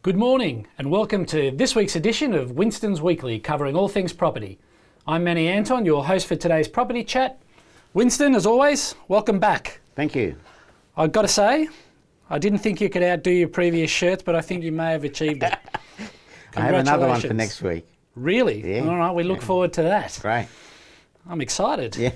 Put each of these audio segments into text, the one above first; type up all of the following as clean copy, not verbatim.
Good morning and welcome to this week's edition of Winston's Weekly, covering all things property. I'm Manny Anton, your host for today's property chat. Winston, as always, welcome back. Thank you. I've got to say, I didn't think you could outdo your previous shirts, but I think you may have achieved it. I have another one for next week. Really? Yeah. All right, we look forward to that. Great. I'm excited. Yeah.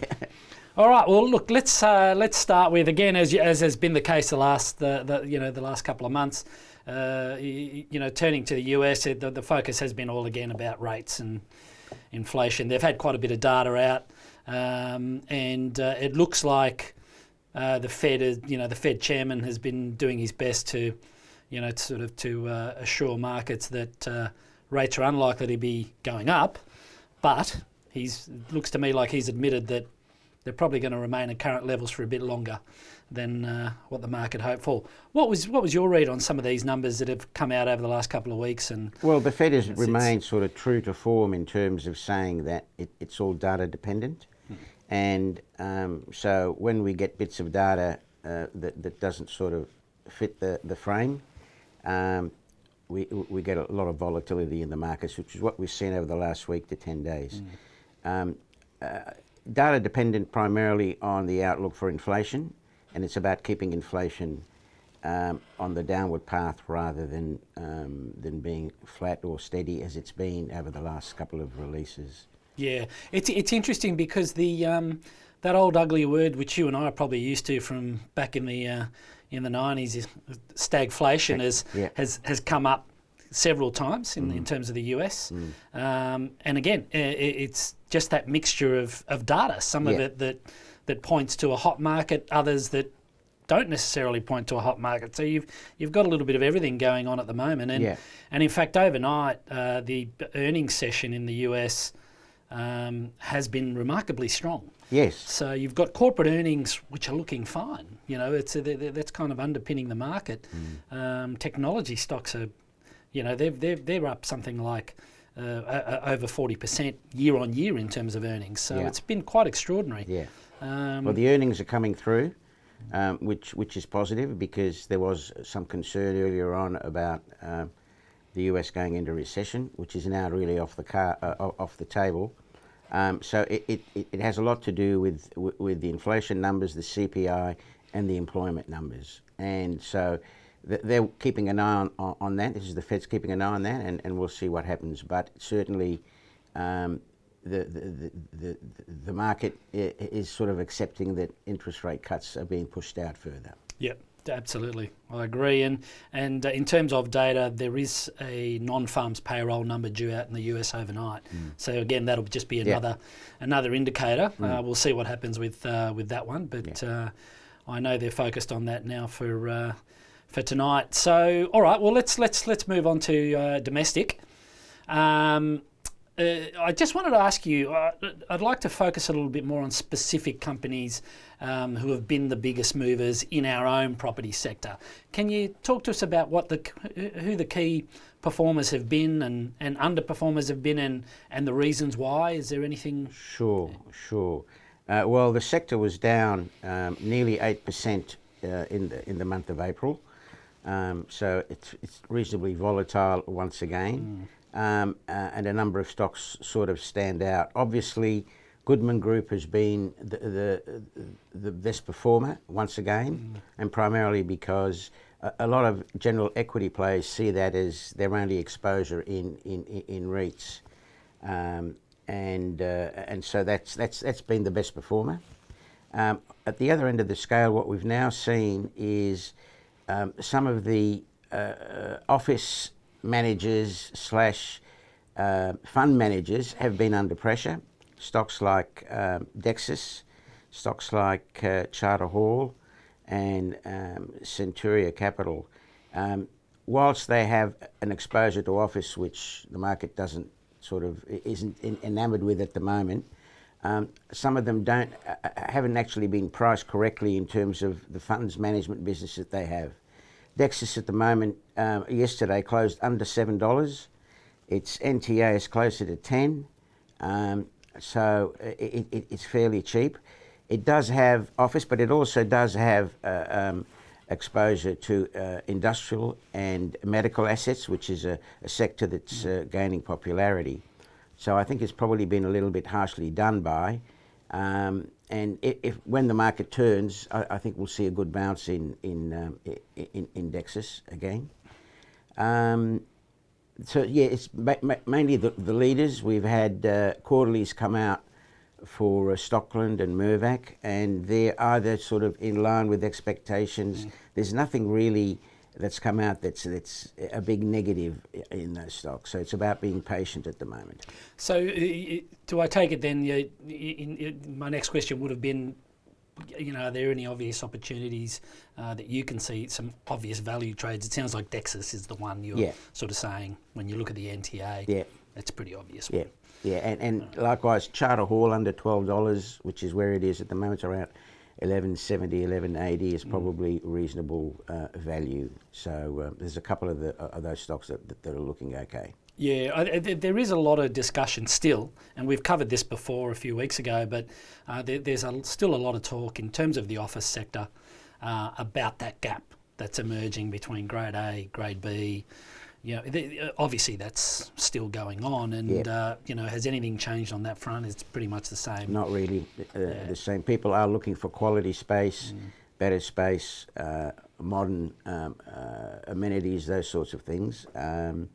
All right. Well, look. Let's start with, again, as has been the case the last couple of months. Turning to the US, the focus has been all again about rates and inflation. They've had quite a bit of data out, and it looks like the Fed chairman has been doing his best to assure markets that rates are unlikely to be going up, but looks to me like he's admitted that they're probably going to remain at current levels for a bit longer than what the market hoped for. What was your read on some of these numbers that have come out over the last couple of weeks? Well, the Fed has remained sort of true to form in terms of saying that it's all data dependent. And so when we get bits of data that doesn't sort of fit the frame, we get a lot of volatility in the markets, which is what we've seen over the last week to 10 days. Data dependent primarily on the outlook for inflation, and it's about keeping inflation on the downward path rather than being flat or steady as it's been over the last couple of releases. Yeah, it's interesting because that old ugly word which you and I are probably used to from back in the 90s, stagflation, has come up several times in terms of the US. And again, it's just that mixture of data. Some of it that points to a hot market, others that don't necessarily point to a hot market. So you've got a little bit of everything going on at the moment. And in fact, overnight, the earnings session in the US has been remarkably strong. Yes. So you've got corporate earnings which are looking fine. You know, that's kind of underpinning the market. Technology stocks are, they're up something like over 40% year on year in terms of earnings. So it's been quite extraordinary. Yeah. Well, the earnings are coming through, which is positive because there was some concern earlier on about the US going into recession, which is now really off the table. So it has a lot to do with the inflation numbers, the CPI, and the employment numbers. And so they're keeping an eye on that. This is the Fed's keeping an eye on that, and we'll see what happens. But certainly, the market is sort of accepting that interest rate cuts are being pushed out further. Yep, absolutely. I agree. And in terms of data, there is a non-farms payroll number due out in the US overnight. So again, that'll just be another indicator. We'll see what happens with that one. But I know they're focused on that now for tonight. So all right, well let's move on to domestic. I just wanted to ask you, I'd like to focus a little bit more on specific companies who have been the biggest movers in our own property sector. Can you talk to us about who the key performers have been and underperformers have been and the reasons why? Is there anything? Sure. Well, the sector was down nearly 8% in the month of April. So it's reasonably volatile once again. And a number of stocks sort of stand out. Obviously, Goodman Group has been the best performer once again, and primarily because a lot of general equity players see that as their only exposure in REITs, and so that's been the best performer. At the other end of the scale, what we've now seen is some of the office managers / fund managers have been under pressure. Stocks like Dexus, stocks like Charter Hall and Centuria Capital. Whilst they have an exposure to office, which the market isn't enamoured with at the moment, some of them haven't actually been priced correctly in terms of the funds management business that they have. Dexus at the moment, yesterday closed under $7. Its NTA is closer to 10, so it's fairly cheap. It does have office, but it also does have exposure to industrial and medical assets, which is a sector that's gaining popularity. So I think it's probably been a little bit harshly done by. And if when the market turns, I think we'll see a good bounce in indexes again. So yeah, it's mainly the leaders. We've had quarterlies come out for Stockland and Mirvac, and they're either sort of in line with expectations. There's nothing really that's come out that's a big negative in those stocks. So it's about being patient at the moment. So do I take it then, my next question would have been, are there any obvious opportunities that you can see, some obvious value trades? It sounds like Dexus is the one you're sort of saying when you look at the NTA. Yeah. That's pretty obvious. Yeah. Yeah, and likewise, Charter Hall under $12, which is where it is at the moment, around $11.70, $11.80 is probably reasonable value. So there's a couple of those stocks that are looking okay. Yeah, there is a lot of discussion still, and we've covered this before a few weeks ago, but there's still a lot of talk in terms of the office sector about that gap that's emerging between Grade A, Grade B. Obviously that's still going on, and has anything changed on that front? It's pretty much the same. Not really the same. People are looking for quality space, better space, modern amenities, those sorts of things, and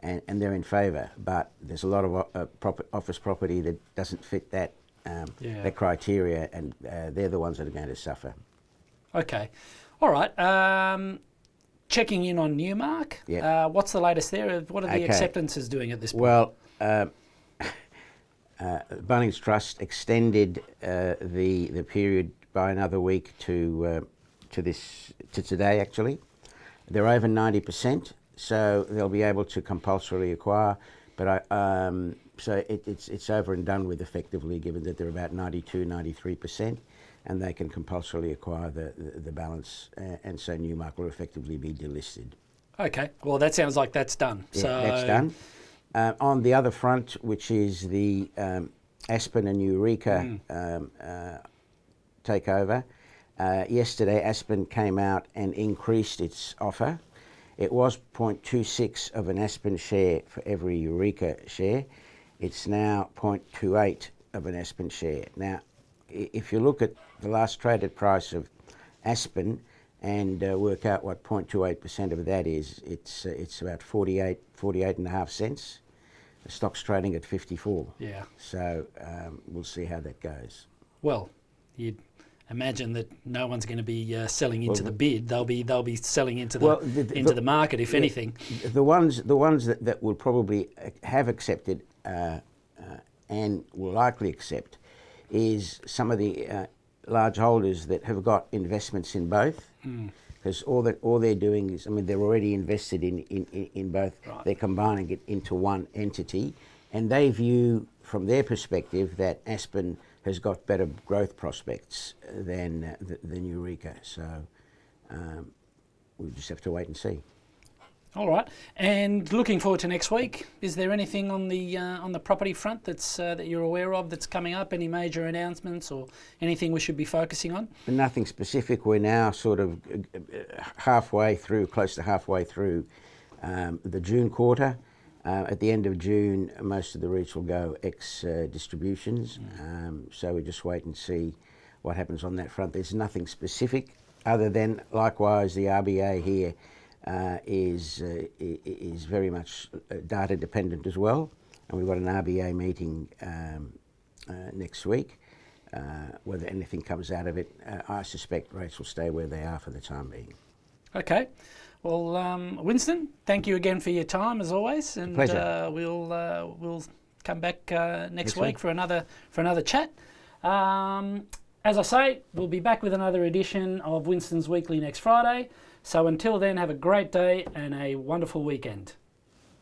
they're in favour. But there's a lot of office property that doesn't fit that criteria, and they're the ones that are going to suffer. Okay, all right. Checking in on Newmark. What's the latest there? What are the acceptances doing at this point? Well, Bunnings Trust extended the period by another week to today. Actually, they're over 90%, so they'll be able to compulsorily acquire. But so it's over and done with effectively, given that they're about 93%. And they can compulsorily acquire the balance, and so Newmark will effectively be delisted. Okay, well that sounds like that's done. Yeah, that's done. On the other front, which is the Aspen and Eureka takeover, yesterday Aspen came out and increased its offer. It was 0.26 of an Aspen share for every Eureka share. It's now 0.28 of an Aspen share. Now, if you look at the last traded price of Aspen and work out what 0.28% of that is, it's about 48.5 cents. The stock's trading at 54. Yeah. So we'll see how that goes. Well, you'd imagine that no one's going to be selling into the bid. They'll be selling into the market, if anything. The ones that will probably have accepted and will likely accept is some of the large holders that have got investments in both, because all they're doing is, they're already invested in both. Right. They're combining it into one entity, and they view from their perspective that Aspen has got better growth prospects than Eureka. So we'll just have to wait and see. All right, and looking forward to next week. Is there anything on the property front that's that you're aware of that's coming up? Any major announcements or anything we should be focusing on? Nothing specific. We're now sort of close to halfway through the June quarter. At the end of June, most of the REITs will go ex-distributions. So we just wait and see what happens on that front. There's nothing specific other than, likewise, the RBA here is very much data dependent as well, and we've got an RBA meeting next week. Whether anything comes out of it, I suspect rates will stay where they are for the time being. Okay, well, Winston, thank you again for your time as always, and pleasure. We'll come back next week for another chat. As I say, we'll be back with another edition of Winston's Weekly next Friday. So until then, have a great day and a wonderful weekend.